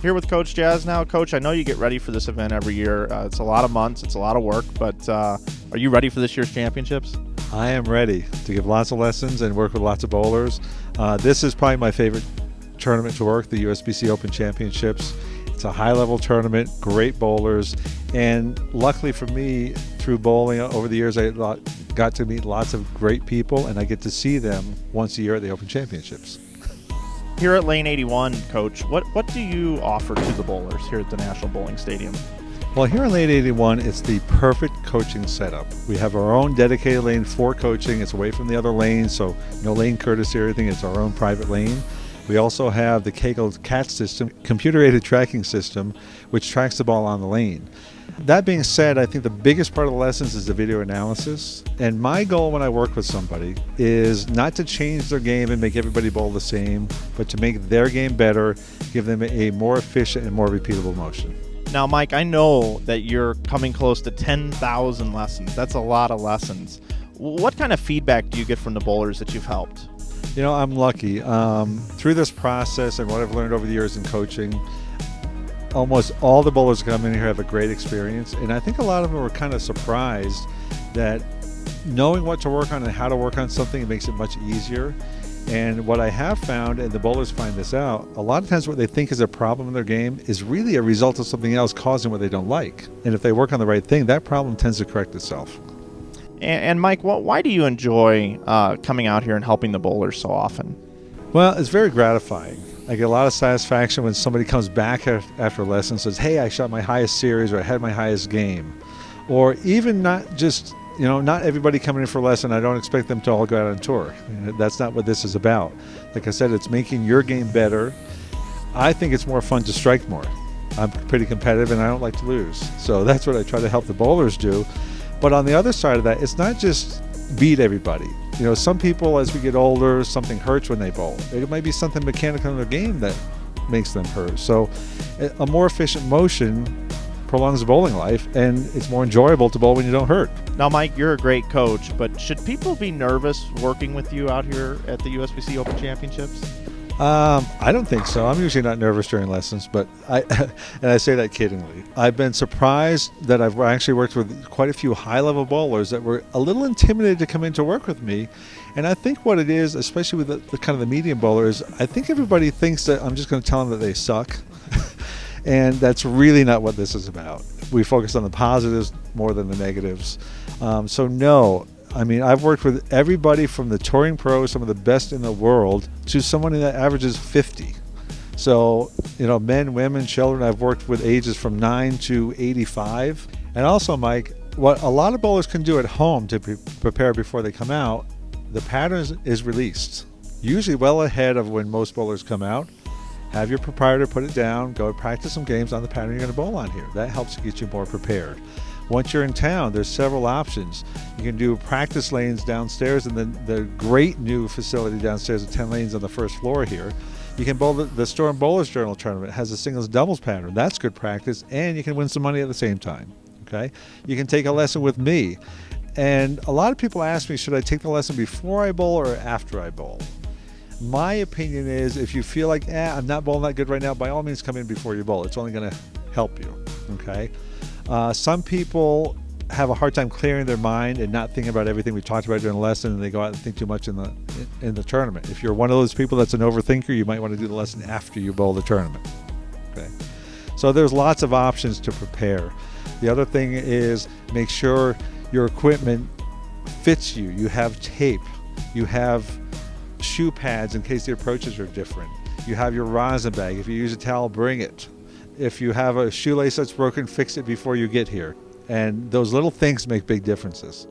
Here with Coach Jasnau. Coach, I know you get ready for this event every year. It's a lot of months, it's a lot of work, but are you ready for this year's championships? I am ready to give lots of lessons and work with lots of bowlers. This is probably my favorite tournament to work, the USBC Open Championships. It's a high-level tournament, great bowlers, and luckily for me, through bowling over the years, I got to meet lots of great people, and I get to see them once a year at the Open Championships. Here at Lane 81, Coach, what do you offer to the bowlers here at the National Bowling Stadium? Well, here in Lane 81, it's the perfect coaching setup. We have our own dedicated lane for coaching. It's away from the other lanes, so no lane courtesy or anything. It's our own private lane. We also have the Kegel CAT system, computer-aided tracking system, which tracks the ball on the lane. That being said, I think the biggest part of the lessons is the video analysis. And my goal when I work with somebody is not to change their game and make everybody bowl the same, but to make their game better, give them a more efficient and more repeatable motion. Now, Mike, I know that you're coming close to 10,000 lessons. That's a lot of lessons. What kind of feedback do you get from the bowlers that you've helped? You know, I'm lucky. Through this process and what I've learned over the years in coaching, almost all the bowlers who come in here have a great experience. And I think a lot of them were kind of surprised that knowing what to work on and how to work on something, it makes it much easier. And what I have found, and the bowlers find this out, a lot of times what they think is a problem in their game is really a result of something else causing what they don't like. And if they work on the right thing, that problem tends to correct itself. And Mike, why do you enjoy coming out here and helping the bowlers so often? Well, it's very gratifying. I get a lot of satisfaction when somebody comes back after a lesson and says, hey, I shot my highest series, or I had my highest game. Or even not just, not everybody coming in for a lesson, I don't expect them to all go out on tour. That's not what this is about. Like I said, it's making your game better. I think it's more fun to strike more. I'm pretty competitive and I don't like to lose. So that's what I try to help the bowlers do. But on the other side of that, it's not just beat everybody. Some people, as we get older, something hurts when they bowl. It might be something mechanical in the game that makes them hurt. So a more efficient motion prolongs the bowling life, and it's more enjoyable to bowl when you don't hurt. Now, Mike, you're a great coach, but should people be nervous working with you out here at the USBC Open Championships? I don't think so. I'm usually not nervous during lessons, but and I say that kiddingly. I've been surprised that I've actually worked with quite a few high-level bowlers that were a little intimidated to come in to work with me. And I think what it is, especially with the kind of the medium bowlers, I think everybody thinks that I'm just going to tell them that they suck. And that's really not what this is about. We focus on the positives more than the negatives. So no. I mean, I've worked with everybody from the touring pros, some of the best in the world, to someone that averages 50. So, men, women, children, I've worked with ages from 9 to 85. And also, Mike, what a lot of bowlers can do at home to prepare before they come out, the pattern is released, usually well ahead of when most bowlers come out. Have your proprietor put it down, go practice some games on the pattern you're going to bowl on here. That helps get you more prepared. Once you're in town, there's several options. You can do practice lanes downstairs, and then the great new facility downstairs with 10 lanes on the first floor here. You can bowl the Storm Bowlers Journal tournament. It has a singles doubles pattern. That's good practice, and you can win some money at the same time. Okay? You can take a lesson with me. And a lot of people ask me, should I take the lesson before I bowl or after I bowl? My opinion is, if you feel like, I'm not bowling that good right now, by all means come in before you bowl. It's only going to help you. Okay? Some people have a hard time clearing their mind and not thinking about everything we talked about during the lesson, and they go out and think too much in the tournament. If you're one of those people that's an overthinker, you might want to do the lesson after you bowl the tournament. Okay. So there's lots of options to prepare. The other thing is make sure your equipment fits you. You have tape. You have shoe pads in case the approaches are different. You have your rosin bag. If you use a towel, bring it. If you have a shoelace that's broken, fix it before you get here. And those little things make big differences.